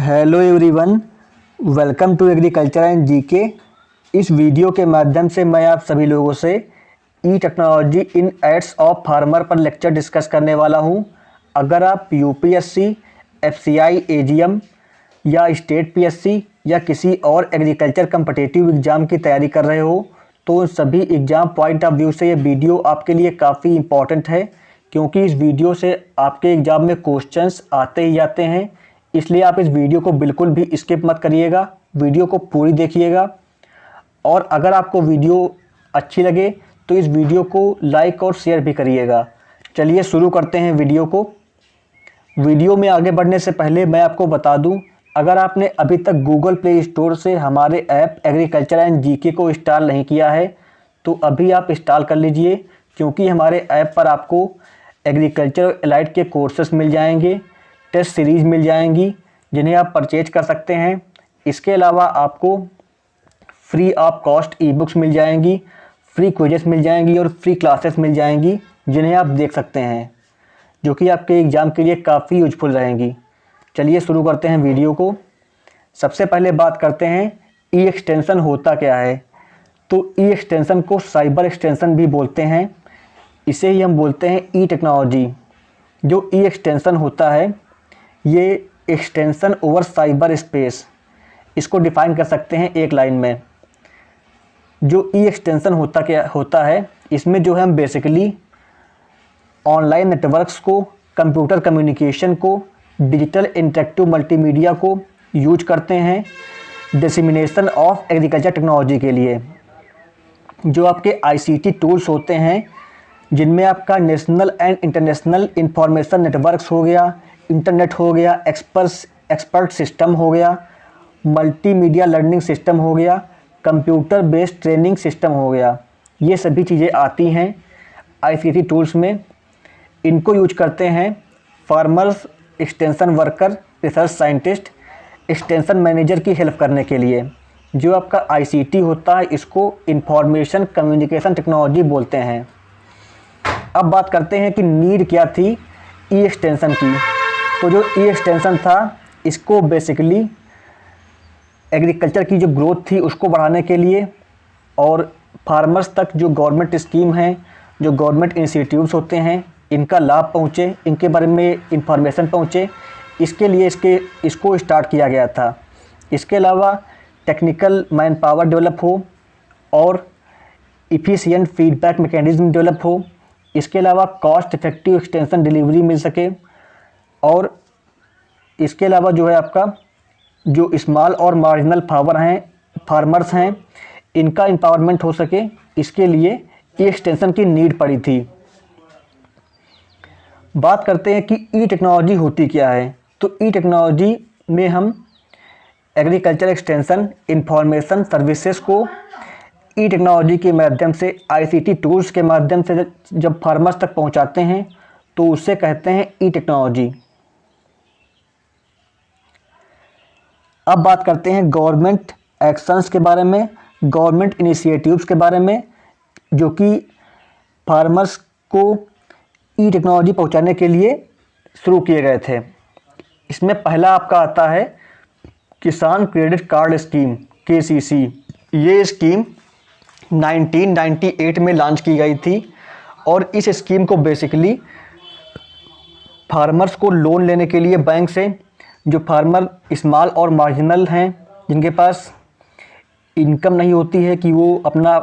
Hello everyone, welcome to agriculture and GK. इस video के माध्यम से मैं आप सभी लोगों से e technology in aids of farmer पर लेक्चर डिस्कस करने वाला हूं। अगर आप यूपीएससी, एफसीआई, एजीएम या स्टेट पीएससी या किसी और एग्रीकल्चर कम्पिटिटिव एग्ज़ाम की तैयारी कर रहे हो तो उन सभी एग्ज़ाम पॉइंट ऑफ व्यू से ये वीडियो आपके लिए काफ़ी इम्पॉर्टेंट है, क्योंकि इस वीडियो से आपके एग्ज़ाम में क्वेश्चंस आते ही आते हैं। इसलिए आप इस वीडियो को बिल्कुल भी स्किप मत करिएगा, वीडियो को पूरी देखिएगा। और अगर आपको वीडियो अच्छी लगे तो इस वीडियो को लाइक और शेयर भी करिएगा। चलिए शुरू करते हैं वीडियो को। वीडियो में आगे बढ़ने से पहले मैं आपको बता दूं, अगर आपने अभी तक गूगल प्ले स्टोर से हमारे ऐप एग्रीकल्चर एंड जीके को इंस्टॉल नहीं किया है तो अभी आप इंस्टॉल कर लीजिए, क्योंकि हमारे ऐप पर आपको एग्रीकल्चर एलाइड के कोर्सेस मिल जाएंगे, टेस्ट सीरीज़ मिल जाएंगी जिन्हें आप परचेज कर सकते हैं। इसके अलावा आपको free of cost e books मिल जाएंगी, फ्री क्विजेस मिल जाएंगी और फ्री क्लासेस मिल जाएंगी जिन्हें आप देख सकते हैं, जो कि आपके एग्ज़ाम के लिए काफ़ी यूजफुल रहेंगी। चलिए शुरू करते हैं वीडियो को। सबसे पहले बात करते हैं ई एक्सटेंशन होता क्या है। तो ई एक्सटेंशन को साइबर एक्सटेंशन भी बोलते हैं, इसे ही हम बोलते हैं ई टेक्नोलॉजी। जो ई एक्सटेंशन होता है ये एक्सटेंशन ओवर साइबर स्पेस, इसको डिफाइन कर सकते हैं एक लाइन में। जो ई एक्सटेंशन होता है इसमें जो है हम बेसिकली ऑनलाइन नेटवर्क्स को, कंप्यूटर कम्युनिकेशन को, डिजिटल इंटरेक्टिव मल्टीमीडिया को यूज करते हैं डिसेमिनेशन ऑफ एग्रीकल्चर टेक्नोलॉजी के लिए। जो आपके आईसीटी टूल्स होते हैं जिनमें आपका national and international information networks हो गया, इंटरनेट हो गया, एक्सपर्ट सिस्टम हो गया, मल्टीमीडिया लर्निंग सिस्टम हो गया, कंप्यूटर बेस्ड ट्रेनिंग सिस्टम हो गया, ये सभी चीज़ें आती हैं आईसीटी टूल्स में। इनको यूज करते हैं farmers, extension worker, research scientist, extension manager की हेल्प करने के लिए। जो आपका आईसीटी होता है इसको इंफॉर्मेशन कम्युनिकेशन टेक्नोलॉजी बोलते हैं। अब बात करते हैं कि नीड क्या थी ई एक्सटेंशन की। तो जो ई एक्सटेंशन था इसको बेसिकली एग्रीकल्चर की जो ग्रोथ थी उसको बढ़ाने के लिए और फार्मर्स तक जो गवर्नमेंट स्कीम है, जो गवर्नमेंट इंस्टीट्यूट्स होते हैं, इनका लाभ पहुँचे, इनके बारे में इंफॉर्मेशन पहुँचे, इसके लिए इसको स्टार्ट किया गया था। इसके अलावा टेक्निकल मैन पावर डेवलप हो और इफ़िशिएंट फीडबैक मैकेनिज्म डेवलप हो। इसके अलावा कॉस्ट इफेक्टिव एक्सटेंशन डिलीवरी मिल सके और इसके अलावा जो है आपका जो स्मॉल और मार्जिनल फार्मर्स हैं इनका एम्पावरमेंट हो सके, इसके लिए ई एक्सटेंशन की नीड पड़ी थी। बात करते हैं कि ई टेक्नोलॉजी होती क्या है। तो ई टेक्नोलॉजी में हम एग्रीकल्चर एक्सटेंशन इंफॉर्मेशन सर्विसेज को ई टेक्नोलॉजी के माध्यम से, आईसीटी टूल्स के माध्यम से जब फार्मर्स तक पहुंचाते हैं तो उसे कहते हैं ई टेक्नोलॉजी। अब बात करते हैं गवर्नमेंट एक्शंस के बारे में, गवर्नमेंट इनिशिएटिव्स के बारे में, जो कि फार्मर्स को ई टेक्नोलॉजी पहुंचाने के लिए शुरू किए गए थे। इसमें पहला आपका आता है किसान क्रेडिट कार्ड स्कीम, केसीसी। ये स्कीम 1998 में लॉन्च की गई थी और इस स्कीम को बेसिकली फार्मर्स को लोन लेने के लिए बैंक से, जो फार्मर स्मॉल और मार्जिनल हैं, जिनके पास इनकम नहीं होती है कि वो अपना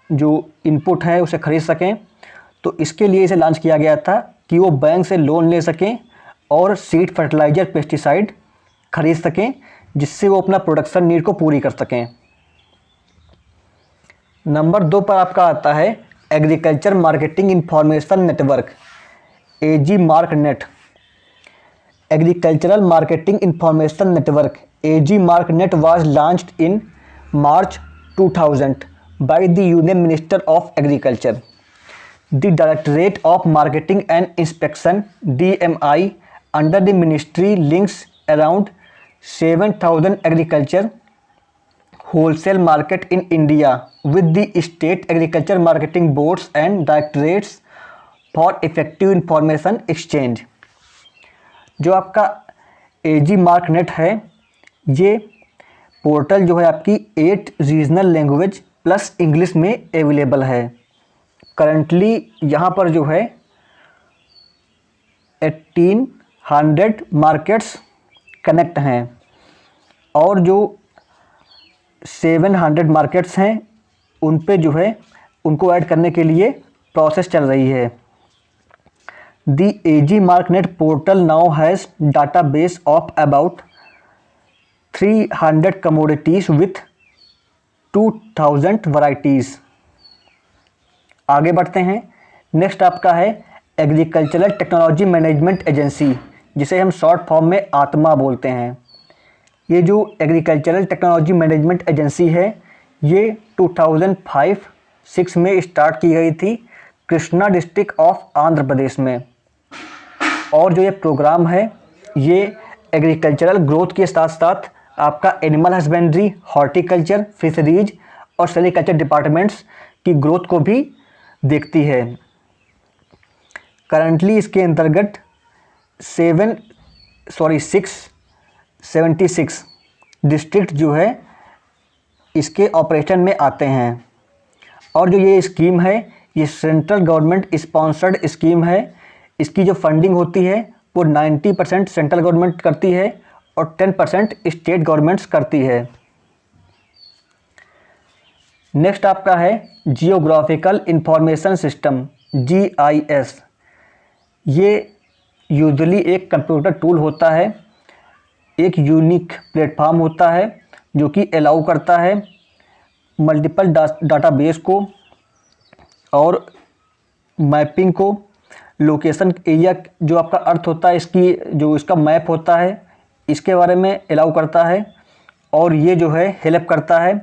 जो इनपुट है उसे ख़रीद सकें, तो इसके लिए इसे लॉन्च किया गया था कि वो बैंक से लोन ले सकें और सीड, फर्टिलाइज़र, पेस्टिसाइड खरीद सकें, जिससे वो अपना प्रोडक्शन नीड को पूरी कर सकें। नंबर 2 पर आपका आता है agriculture marketing information network, AG mark net. Agricultural marketing information network, AG mark net was launched in March 2000 by the Union Minister of Agriculture. The Directorate of Marketing and Inspection (DMI) under the ministry links around 7,000 agriculture wholesale market in India with the state agriculture marketing boards and directorates for effective information exchange. जो आपका एजी mark net है ये portal जो है आपकी 8 regional language plus English में available है। Currently यहाँ पर जो है 1800 मार्केट्स कनेक्ट हैं और जो 700 मार्केट्स हैं उन पे जो है उनको ऐड करने के लिए प्रोसेस चल रही है। The AG Marknet portal now has database of about 300 commodities with 2000 varieties. आगे बढ़ते हैं। नेक्स्ट आपका है एग्रीकल्चरल टेक्नोलॉजी मैनेजमेंट एजेंसी, जिसे हम शॉर्ट फॉर्म में आत्मा बोलते हैं। ये जो एग्रीकल्चरल टेक्नोलॉजी मैनेजमेंट एजेंसी है ये 2005-06 में स्टार्ट की गई थी कृष्णा डिस्ट्रिक्ट ऑफ आंध्र प्रदेश में। और जो ये प्रोग्राम है ये एग्रीकल्चरल ग्रोथ के साथ साथ आपका एनिमल हस्बेंड्री, हॉर्टिकल्चर, फिशरीज और सेरिकल्चर डिपार्टमेंट्स की ग्रोथ को भी देखती है। करंटली इसके अंतर्गत 676 डिस्ट्रिक्ट जो है इसके ऑपरेशन में आते हैं। और जो ये स्कीम है ये सेंट्रल गवर्नमेंट स्पॉन्सर्ड स्कीम है। इसकी जो फंडिंग होती है वो 90% सेंट्रल गवर्नमेंट करती है और 10% स्टेट गवर्नमेंट्स करती है। नेक्स्ट आपका है जियोग्राफिकल इंफॉर्मेशन सिस्टम GIS। ये यूजुअली एक कंप्यूटर टूल होता है, एक यूनिक प्लेटफॉर्म होता है जो कि अलाउ करता है मल्टीपल डाटाबेस को और मैपिंग को, लोकेशन एरिया जो आपका अर्थ होता है इसकी जो इसका मैप होता है इसके बारे में अलाउ करता है। और ये जो है हेल्प करता है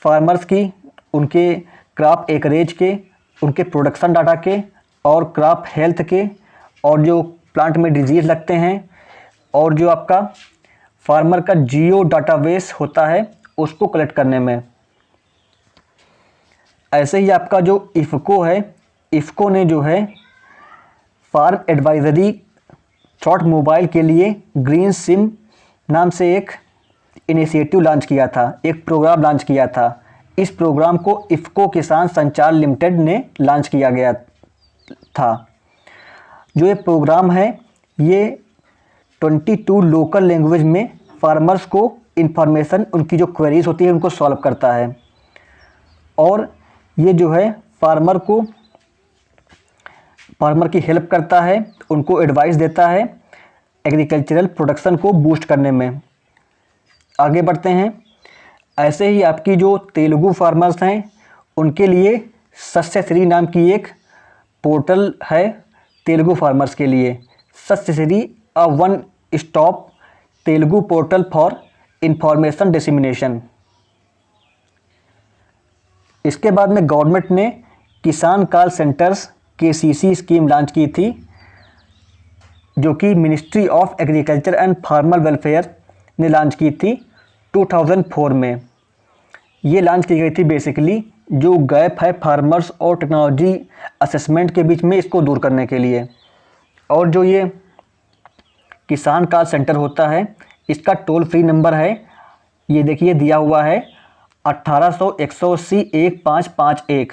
फार्मर्स की उनके क्रॉप एकरेज के, उनके प्रोडक्शन डाटा के और क्रॉप हेल्थ के, और जो प्लांट में डिजीज़ लगते हैं और जो आपका फार्मर का जियो डाटाबेस होता है उसको कलेक्ट करने में। ऐसे ही आपका जो इफ़को है, इफ़को ने जो है फार्म एडवाइजरी शॉर्ट मोबाइल के लिए ग्रीन सिम नाम से एक इनिशिएटिव लॉन्च किया था, एक प्रोग्राम लॉन्च किया था। इस प्रोग्राम को इफ़को किसान संचार लिमिटेड ने लॉन्च किया गया था। जो ये प्रोग्राम है ये 22 लोकल लैंग्वेज में फार्मर्स को इंफॉर्मेशन, उनकी जो क्वेरीज होती है उनको सॉल्व करता है। और ये जो है फार्मर की हेल्प करता है, उनको एडवाइस देता है एग्रीकल्चरल प्रोडक्शन को बूस्ट करने में। आगे बढ़ते हैं। ऐसे ही आपकी जो तेलुगु फार्मर्स हैं उनके लिए सस्यश्री नाम की एक पोर्टल है तेलुगु फार्मर्स के लिए। Sasyasri a one stop Telugu portal for information dissemination. इसके बाद में गवर्नमेंट ने Kisan call centres KCC scheme launch की थी जो कि ministry of agriculture and farmer welfare ने लॉन्च की थी 2004 में। ये लॉन्च की गई थी बेसिकली जो गैप है फार्मर्स और टेक्नोलॉजी असेसमेंट के बीच में, इसको दूर करने के लिए। और जो ये किसान कॉल सेंटर होता है इसका टोल फ्री नंबर है, ये देखिए दिया हुआ है 1800-180-1551।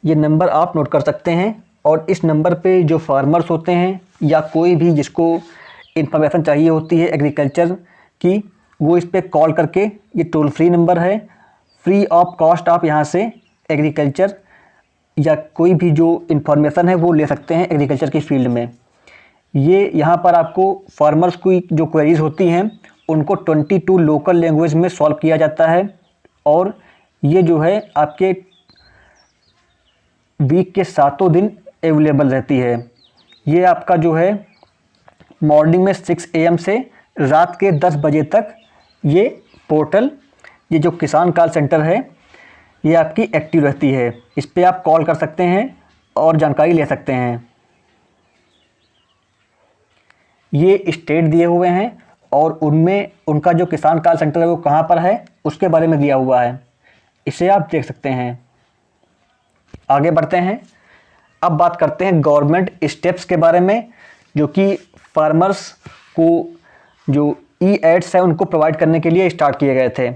ये नंबर आप नोट कर सकते हैं। और इस नंबर पे जो फार्मर्स होते हैं या कोई भी जिसको इन्फॉर्मेशन चाहिए होती है एग्रीकल्चर की, वो इस पे कॉल करके, ये टोल फ्री नंबर है, फ्री ऑफ कॉस्ट आप यहाँ से एग्रीकल्चर या कोई भी जो इन्फॉर्मेशन है वो ले सकते हैं एग्रीकल्चर की फील्ड में। ये यहाँ पर आपको फार्मर्स की जो क्वेरीज होती हैं उनको 22 लोकल लैंग्वेज में सॉल्व किया जाता है। और ये जो है आपके वीक के 7 दिन अवेलेबल रहती है। ये आपका जो है मॉर्निंग में 6 AM से रात के 10 बजे तक ये पोर्टल, ये जो किसान कॉल सेंटर है ये आपकी एक्टिव रहती है। इस पर आप कॉल कर सकते हैं और जानकारी ले सकते हैं। ये स्टेट दिए हुए हैं और उनमें उनका जो किसान कॉल सेंटर है वो कहाँ पर है उसके बारे में दिया हुआ है, इसे आप देख सकते हैं। आगे बढ़ते हैं। अब बात करते हैं गवर्नमेंट स्टेप्स के बारे में जो कि फार्मर्स को जो ई एड्स हैं उनको प्रोवाइड करने के लिए स्टार्ट किए गए थे।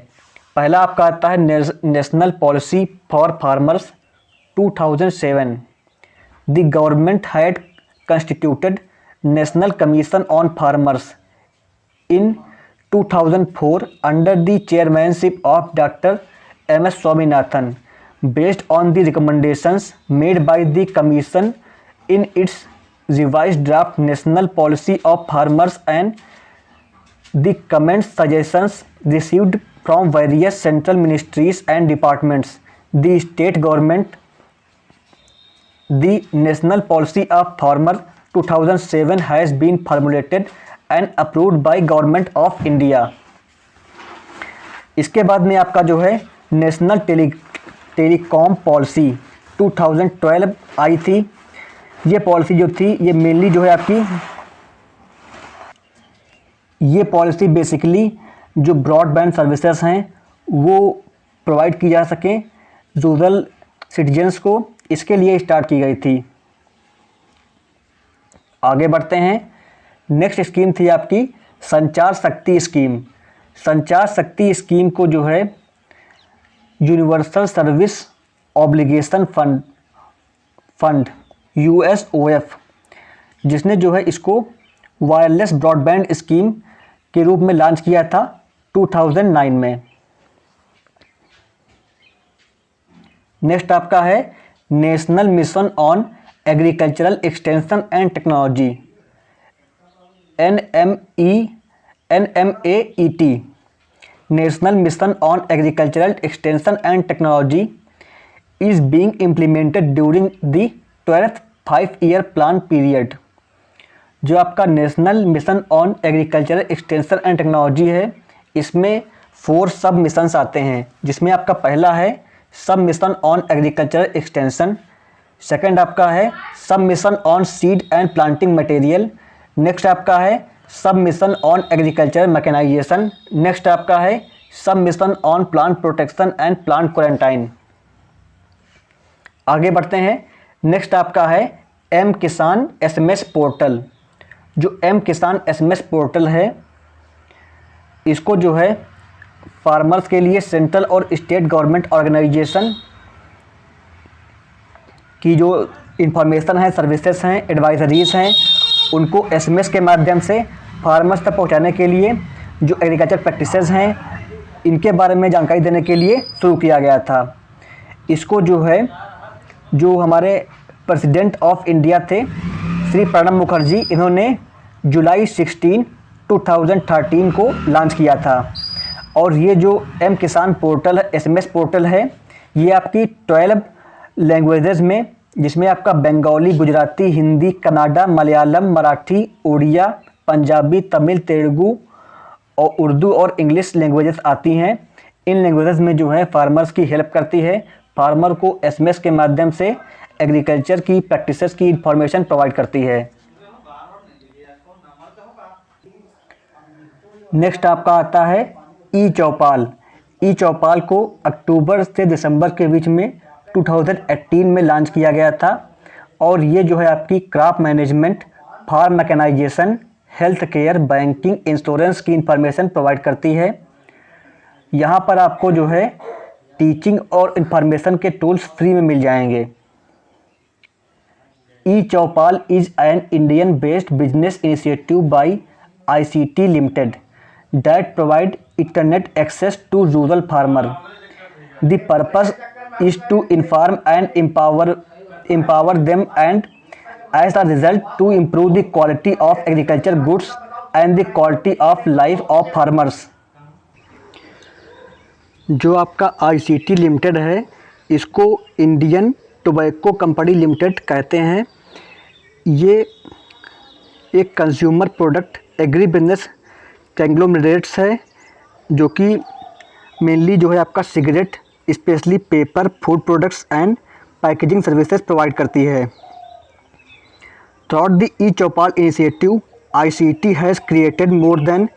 पहला आपका आता है national policy for farmers 2007। The government had constituted national commission on farmers in 2004 under the chairmanship of Dr. M.S. Swaminathan, based on the recommendations made by the Commission in its revised draft National Policy of Farmers and the comments suggestions received from various central ministries and departments. The state government, the National Policy of Farmer 2007 has been formulated and approved by government of India. इसके बाद में आपका जो है national telecom policy 2012 आई थी। ये policy जो थी ये मेनली जो है आपकी ये पॉलिसी बेसिकली जो ब्रॉडबैंड सर्विसेज हैं वो प्रोवाइड की जा सकें रूरल सिटीजन्स को, इसके लिए स्टार्ट की गई थी। आगे बढ़ते हैं। नेक्स्ट स्कीम थी आपकी संचार शक्ति स्कीम। संचार शक्ति स्कीम को जो है universal service obligation fund USOF, जिसने जो है इसको वायरलेस ब्रॉडबैंड स्कीम के रूप में लॉन्च किया था 2009 में। नेक्स्ट आपका है national mission on agricultural extension and technology NMAET, National Mission on Agricultural Extension and Technology is being implemented during the 12th 5-year plan period। जो आपका national mission on agricultural extension and technology है, इसमें 4 सब missions आते हैं, जिसमें आपका पहला है sub mission on agricultural extension, second आपका है sub mission on seed and planting material, next आपका है sub mission on agriculture mechanization, next आपका है sub mission on plant protection and plant quarantine. आगे बढ़ते हैं। नेक्स्ट आपका है एम किसान SMS पोर्टल। जो एम किसान SMS पोर्टल है इसको जो है फार्मर्स के लिए सेंट्रल और स्टेट गवर्नमेंट ऑर्गेनाइजेशन की जो इंफॉर्मेशन है, सर्विसेज हैं, एडवाइजरीज हैं, उनको SMS के माध्यम से फार्मर्स तक पहुंचाने के लिए जो एग्रीकल्चर प्रैक्टिसेस हैं इनके बारे में जानकारी देने के लिए शुरू किया गया था। इसको जो है जो हमारे प्रेसिडेंट ऑफ इंडिया थे श्री प्रणब मुखर्जी, इन्होंने जुलाई 16, 2013 को लॉन्च किया था। और ये जो एम किसान पोर्टल है, SMS पोर्टल है, ये आपकी 12 लैंग्वेजेस में, जिसमें आपका बंगाली, गुजराती, हिंदी, कन्नड़ा, मलयालम, मराठी, उड़िया, पंजाबी, तमिल, तेलुगु और उर्दू और इंग्लिश लैंग्वेजेस आती हैं। इन लैंग्वेजेस में जो है फार्मर्स की हेल्प करती है, फार्मर को SMS के माध्यम से एग्रीकल्चर की प्रैक्टिसेस की इंफॉर्मेशन प्रोवाइड करती है। नेक्स्ट आपका आता है ई चौपाल। ई चौपाल को अक्टूबर से दिसंबर के बीच में 2018 में लॉन्च किया गया था और ये जो है आपकी crop management, farm mechanization, health care, banking, insurance की इंफॉर्मेशन प्रोवाइड करती है। यहाँ पर आपको जो है टीचिंग और इंफॉर्मेशन के टूल्स फ्री में मिल जाएंगे। E Choupal is an Indian based business initiative by ICT limited that provide internet access to rural farmer. The purpose is to inform and empower them and as a result to improve the quality of agriculture goods and the quality of life of farmers. जो आपका ICT limited है इसको Indian tobacco company limited कहते हैं। ये एक consumer product agri business conglomerates है जो कि मेनली जो है आपका cigarette, specially paper, food products and packaging services provide करती है। Through the e Choupal initiative ICT has created more than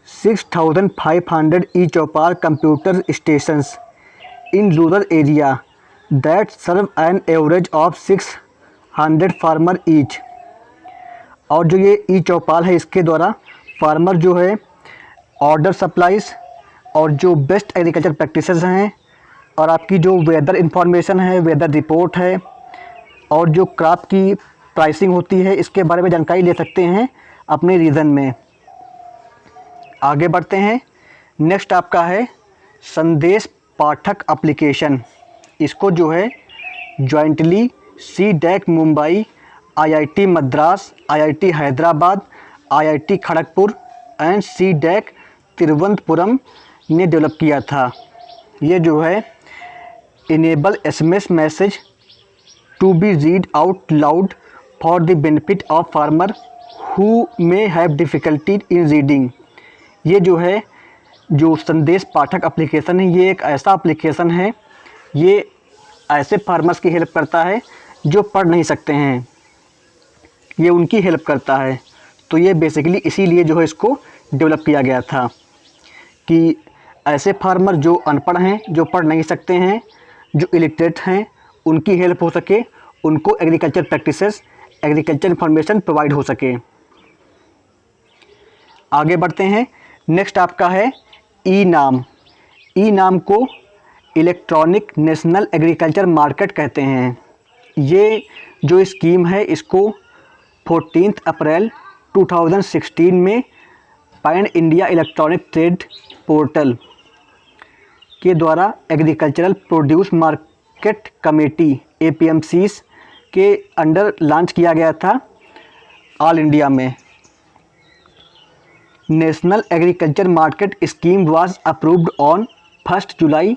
6,500 e Choupal computer stations in rural area that serve an average of 600 farmer each. और जो ये ई चौपाल है इसके द्वारा farmer जो है ऑर्डर सप्लाईज और जो बेस्ट एग्रीकल्चर प्रैक्टिसेस हैं और आपकी जो वेदर इंफॉर्मेशन है, वेदर रिपोर्ट है और जो क्रॉप की प्राइसिंग होती है, इसके बारे में जानकारी ले सकते हैं अपने रीजन में। आगे बढ़ते हैं। नेक्स्ट आपका है संदेश पाठक एप्लीकेशन। इसको जो है jointly CDAC Mumbai, IIT Madras, IIT Hyderabad, IIT Kharagpur and CDAC Thiruvananthapuram ने डेवलप किया था। ये जो है enable SMS message to be read out loud for the benefit of farmer who may have difficulty in reading. ये जो है जो संदेश पाठक एप्लीकेशन है, ये एक ऐसा एप्लीकेशन है, ये ऐसे फार्मर्स की हेल्प करता है जो पढ़ नहीं सकते हैं, ये उनकी हेल्प करता है। तो ये बेसिकली इसीलिए जो है इसको डेवलप किया गया था कि ऐसे फार्मर जो अनपढ़ हैं, जो पढ़ नहीं सकते हैं, जो इलिटरेट हैं, उनकी हेल्प हो सके, उनको agriculture practices, agriculture information provide हो सके। आगे बढ़ते हैं। नेक्स्ट आपका है ई-नाम। ई-नाम को इलेक्ट्रॉनिक नेशनल एग्रीकल्चर मार्केट कहते हैं। ये जो स्कीम है इसको 14 अप्रैल 2016 में pan India electronic trade portal के द्वारा agricultural produce market committee APMCs के अंडर लॉन्च किया गया था ऑल इंडिया में। National agriculture market scheme was approved on 1 जुलाई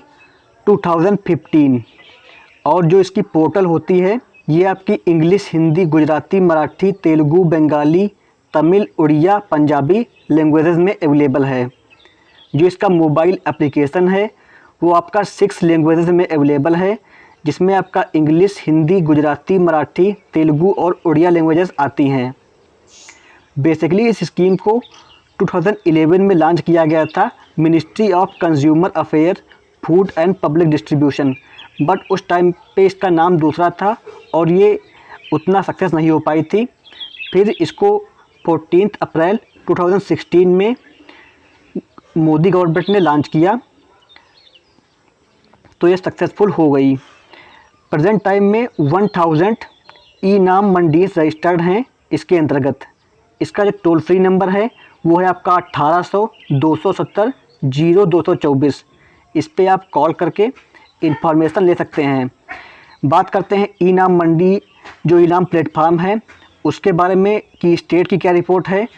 2015। और जो इसकी पोर्टल होती है ये आपकी इंग्लिश, हिंदी, गुजराती, मराठी, तेलुगु, बंगाली, तमिल, उड़िया, पंजाबी लैंग्वेजेस में अवेलेबल है। जो इसका मोबाइल एप्लीकेशन है वो आपका 6 लैंग्वेजेस में अवेलेबल है, जिसमें आपका इंग्लिश, हिंदी, गुजराती, मराठी, तेलुगु और उड़िया लैंग्वेजेस आती हैं। बेसिकली इस स्कीम को 2011 में लॉन्च किया गया था ministry of consumer affair, food and public distribution, but उस टाइम पे इसका नाम दूसरा था और ये उतना सक्सेस नहीं हो पाई थी। फिर इसको 14 अप्रैल 2016 में मोदी गवर्नमेंट ने लॉन्च किया तो ये सक्सेसफुल हो गई। प्रेजेंट टाइम में 1000 ई-नाम मंडीज रजिस्टर्ड हैं इसके अंतर्गत। इसका जो टोल फ्री नंबर है वो है आपका 1800-270-0224। इस पे आप कॉल करके इंफॉर्मेशन ले सकते हैं। बात करते हैं ई-नाम मंडी, जो ई-नाम प्लेटफार्म है उसके बारे में कि स्टेट की क्या रिपोर्ट है।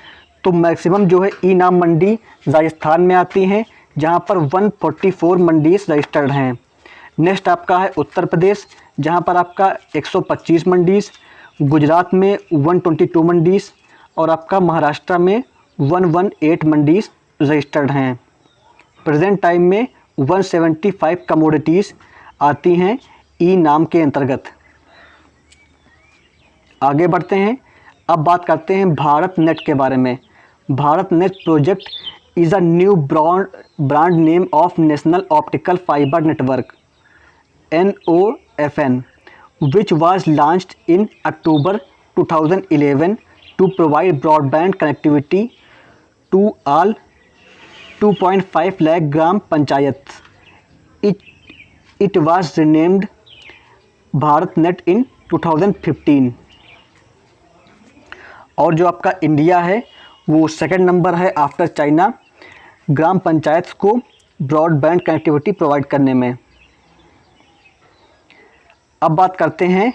तो मैक्सिमम जो है ई-नाम मंडी राजस्थान में आती हैं, जहां पर 144 मंडीज रजिस्टर्ड हैं। नेक्स्ट आपका है उत्तर प्रदेश, जहां पर आपका 125 मंडीज, गुजरात में 122 मंडीज और आपका महाराष्ट्र में 118 मंडीज रजिस्टर्ड हैं। प्रेजेंट टाइम में 175 कमोडिटीज़ आती हैं ई-नाम के अंतर्गत। आगे बढ़ते हैं। अब बात करते हैं भारत नेट के बारे में। Bharat net project is a new brand name of national optical fibre network NOFN, which was launched in October 2011 to provide broadband connectivity to all 2.5 lakh gram panchayats. It was renamed BharatNet in 2015। और जो आपका India है वो second number है after China ग्राम पंचायत को broadband connectivity provide करने में। अब बात करते हैं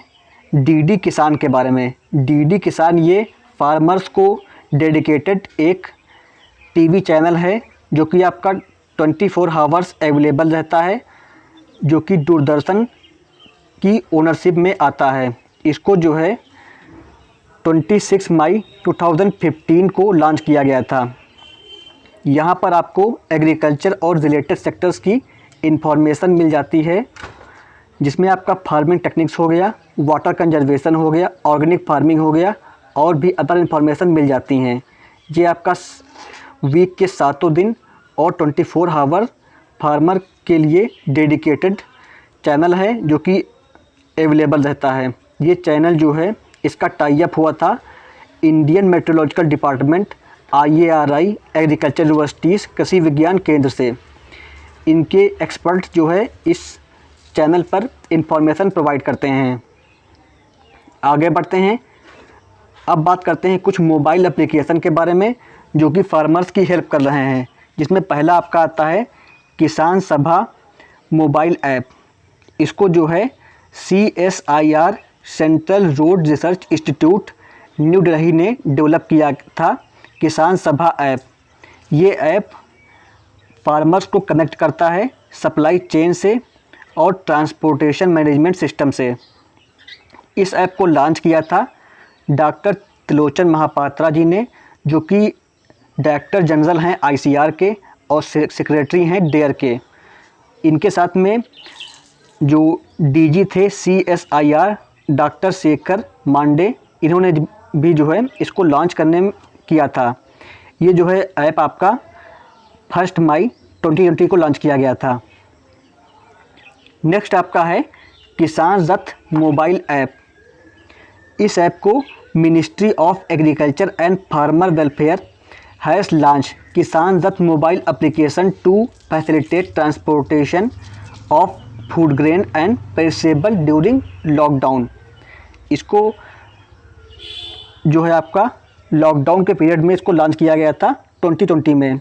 DD किसान के बारे में। DD किसान ये फार्मर्स को डेडिकेटेड एक टीवी चैनल है जो कि आपका 24 आवर्स अवेलेबल रहता है, जो कि दूरदर्शन की ओनरशिप में आता है। इसको जो है 26 मई 2015 को लॉन्च किया गया था। यहाँ पर आपको एग्रीकल्चर और रिलेटेड सेक्टर्स की इंफॉर्मेशन मिल जाती है, जिसमें आपका फार्मिंग टेक्निक्स हो गया, वाटर कंजर्वेशन हो गया, ऑर्गेनिक फार्मिंग हो गया और भी अदर इंफॉर्मेशन मिल जाती हैं। ये आपका वीक के 7 दिन और 24 आवर फार्मर के लिए डेडिकेटेड चैनल है जो कि अवेलेबल रहता है। ये चैनल जो है इसका टाई अप हुआ था Indian meteorological department IARI agriculture universities Krishi Vigyan केंद्र से। इनके एक्सपर्ट जो है इस चैनल पर इंफॉर्मेशन प्रोवाइड करते हैं। आगे बढ़ते हैं, अब बात करते हैं कुछ मोबाइल एप्लीकेशन के बारे में जो कि फार्मर्स की हेल्प कर रहे हैं, जिसमें पहला आपका आता है किसान सभा मोबाइल ऐप। इसको जो है CSIR central road research institute new Delhi ने डेवलप किया था। किसान सभा ऐप, ये ऐप फार्मर्स को कनेक्ट करता है सप्लाई चेन से और ट्रांसपोर्टेशन मैनेजमेंट सिस्टम से। इस ऐप को लॉन्च किया था डॉक्टर त्रिलोचन महापात्रा जी ने, जो कि डायरेक्टर जनरल हैं ICR के और सेक्रेटरी हैं डेयर के। इनके साथ में जो DG थे CSIR डॉक्टर शेखर मांडे, इन्होंने भी जो है इसको लॉन्च करने में किया था। ये जो है ऐप आपका 1 मई 2020 को लॉन्च किया गया था। नेक्स्ट आपका है किसान रथ मोबाइल ऐप। इस ऐप को ministry of agriculture and farmer welfare has launch Kisan Rath mobile application to facilitate transportation of food grain and perishable during lockdown. इसको जो है आपका लॉकडाउन के पीरियड में इसको लॉन्च किया गया था 2020 में।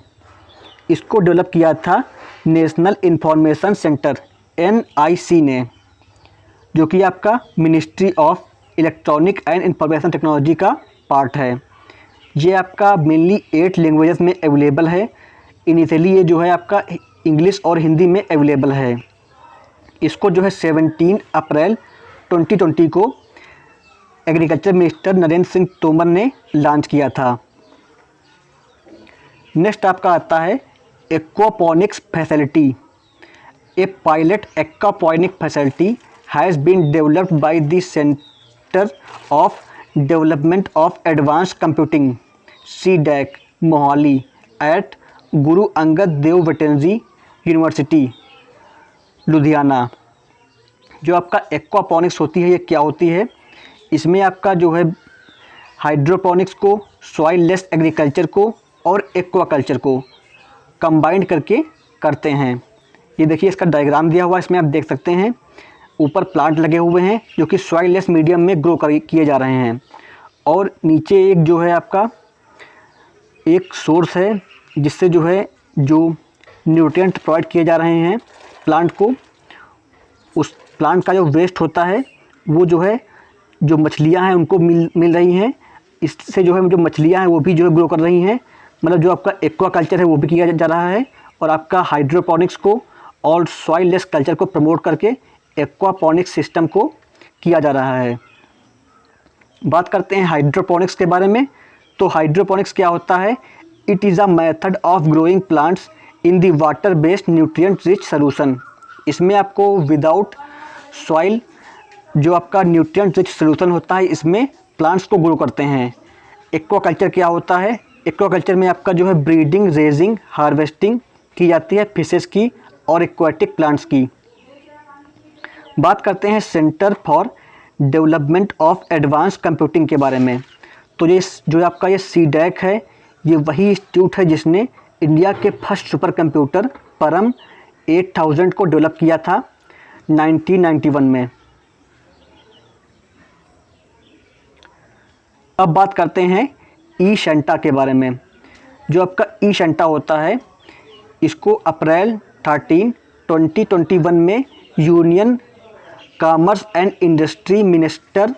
इसको डेवलप किया था नेशनल इंफॉर्मेशन सेंटर NIC ने, जो कि आपका ministry of electronic and information technology का पार्ट है। ये आपका मेनली 8 लैंग्वेजेस में अवेलेबल है। इनिशियली ये जो है आपका इंग्लिश और हिंदी में अवेलेबल है। इसको जो है 17 अप्रैल 2020 को एग्रीकल्चर मिनिस्टर नरेंद्र सिंह तोमर ने लॉन्च किया था। नेक्स्ट आपका आता है aquaponics facility. A pilot aquaponic facility has been developed by the centre of development of advanced computing CDAC Mohali at Guru Angad Dev veterinary university Ludhiana. जो आपका एक्वापॉनिक्स होती है, ये क्या होती है? इसमें आपका जो है हाइड्रोपोनिक्स को, सॉइल लेस एग्रीकल्चर को और एक्वाकल्चर को कंबाइंड करके करते हैं। ये देखिए इसका डायग्राम दिया हुआ है, इसमें आप देख सकते हैं ऊपर प्लांट लगे हुए हैं जो कि सॉइल लेस मीडियम में ग्रो किए जा रहे हैं, और नीचे एक जो है आपका एक सोर्स है जिससे जो है जो न्यूट्रिएंट प्रोवाइड किए जा रहे हैं प्लांट को। उस प्लांट का जो वेस्ट होता है वो जो है जो मछलियां हैं उनको मिल रही हैं। इससे जो है जो मछलियां हैं वो भी जो है ग्रो कर रही हैं। मतलब जो आपका एक्वाकल्चर है वो भी किया जा रहा है, और आपका हाइड्रोपोनिक्स को और सॉइल लेस कल्चर को प्रमोट करके एक्वापोनिक्स सिस्टम को किया जा रहा है। बात करते हैं हाइड्रोपोनिक्स के बारे में। तो हाइड्रोपोनिक्स क्या होता है? It is a method of growing plants in the water based nutrient rich solution. इसमें आपको विदाउट सॉइल जो आपका न्यूट्रिएंट रिच सोल्यूशन होता है, इसमें प्लांट्स को ग्रो करते हैं। एक्वाकल्चर क्या होता है? एक्वाकल्चर में आपका जो है ब्रीडिंग, रेजिंग, हार्वेस्टिंग की जाती है फिशेस की और एक्वाटिक प्लांट्स की। बात करते हैं centre for development of advance computing के बारे में। तो ये जो आपका ये CDAC है, ये वही इंस्टीट्यूट है जिसने इंडिया के फर्स्ट सुपर कंप्यूटर परम 8000 को डेवलप किया था 1991 में। अब बात करते हैं ईशंटा के बारे में। जो आपका ईशंटा होता है, इसको अप्रैल 13, 2021 में union commerce and industry minister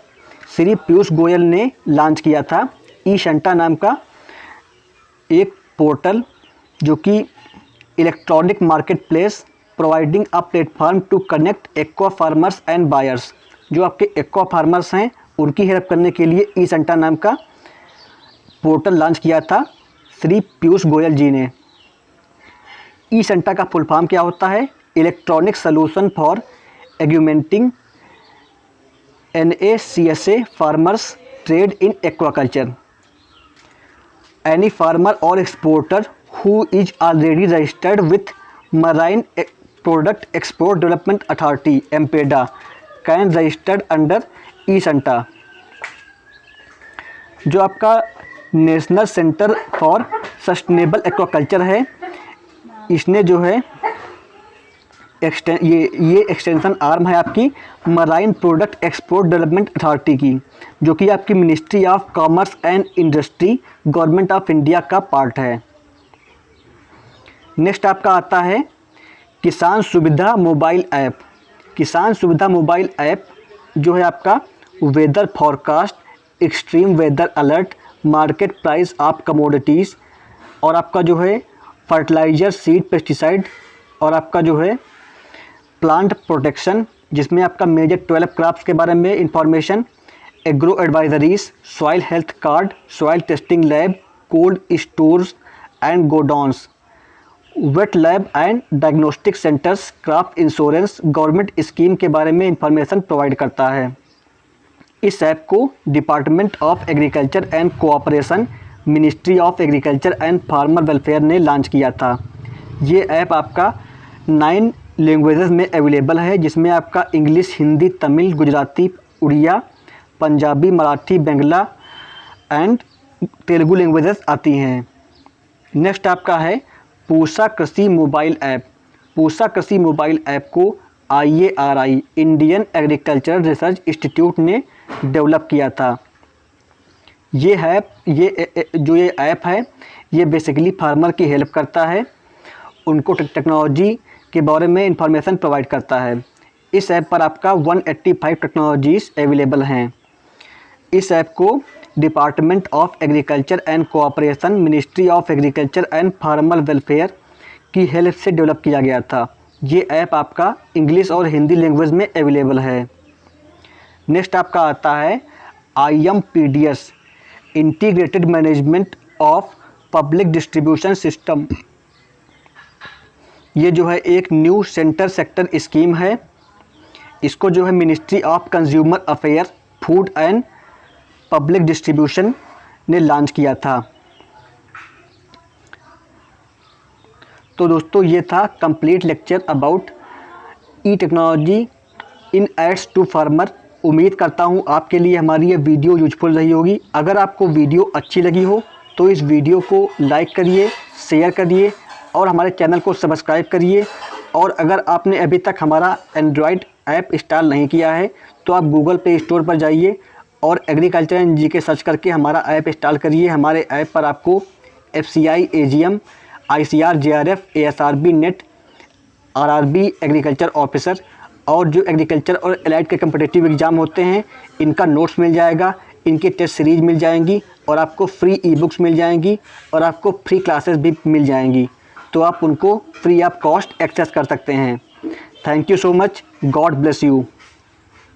Shri Piyush Goyal ने लॉन्च किया था। ईशंटा नाम का एक पोर्टल जो कि electronic market place providing a platform to connect aqua farmers and buyers. जो आपके एक्वा फार्मर्स हैं उनकी हेल्प करने के लिए ईशंटा नाम का पोर्टल लॉन्च किया था श्री पीयूष गोयल जी ने। ईशंटा का फुल फॉर्म क्या होता है? Electronic solution for augmenting NACSA farmers trade in aquaculture. Any farmer और exporter who is already registered with marine product export development authority MPEDA can registered under ईशंटा। जो आपका national centre for sustainable aquaculture है। इसने जो है ये extension arm है आपकी marine product export development authority की, जो कि आपकी ministry of commerce and industry government of India का पार्ट है। नेक्स्ट आपका आता है किसान सुविधा मोबाइल ऐप। किसान सुविधा मोबाइल ऐप जो है आपका weather forecast, extreme weather alert, market price of commodities और आपका जो है फर्टिलाइज़र, सीड, पेस्टिसाइड और आपका जो है प्लांट प्रोटेक्शन, जिसमें आपका मेजर 12 क्रॉप्स के बारे में information, agro advisories, soil health card, soil testing lab, cold stores and godowns, wet lab and diagnostic centres, crop insurance, government scheme के बारे में इंफॉर्मेशन प्रोवाइड करता है। इस ऐप को department of agriculture and cooperation, ministry of agriculture and farmer welfare ने launch किया था। ये ऐप आपका 9 लैंग्वेजेस में अवेलेबल है, जिसमें आपका English, Hindi, Tamil, Gujarati, Oriya, Punjabi, Marathi, Bangla and Telugu languages आती हैं। नेक्स्ट आपका है Pusa Krishi mobile app. Pusa Krishi mobile app को IARI Indian agricultural research institute ने डेवलप किया था। ये ऐप है ये बेसिकली फार्मर की हेल्प करता है, उनको टेक्नोलॉजी के बारे में इंफॉर्मेशन प्रोवाइड करता है। इस ऐप पर आपका 185 टेक्नोलॉजीज़ अवेलेबल हैं। इस ऐप को department of agriculture and cooperation, ministry of agriculture and farmer welfare की हेल्प से डेवलप किया गया था। ये ऐप आपका इंग्लिश और हिंदी लैंग्वेज में अवेलेबल है। नेक्स्ट आपका आता है IMPDS integrated management of public distribution system. ये जो है एक न्यू सेंटर सेक्टर स्कीम है। इसको जो है ministry of consumer affair, food and public distribution ने लॉन्च किया था। तो दोस्तों ये था complete lecture about e technology in aids to farmer. उम्मीद करता हूँ आपके लिए हमारी ये वीडियो यूजफुल रही होगी। अगर आपको वीडियो अच्छी लगी हो तो इस वीडियो को लाइक करिए, शेयर करिए और हमारे चैनल को सब्सक्राइब करिए। और अगर आपने अभी तक हमारा एंड्रॉयड ऐप इंस्टॉल नहीं किया है तो आप गूगल प्ले स्टोर पर जाइए और एग्रीकल्चर एंड जीके सर्च करके हमारा ऐप इंस्टॉल करिए। हमारे ऐप पर आपको FCI, AGM, ICR, JRF, ASRB net, RRB agriculture officer और जो एग्रीकल्चर और एलाइड के कम्पिटिटिव एग्ज़ाम होते हैं इनका नोट्स मिल जाएगा, इनकी टेस्ट सीरीज मिल जाएंगी और आपको फ्री ई-बुक्स मिल जाएंगी और आपको फ्री क्लासेस भी मिल जाएंगी। तो आप उनको फ्री ऑफ कॉस्ट एक्सेस कर सकते हैं। Thank you so much. God bless you.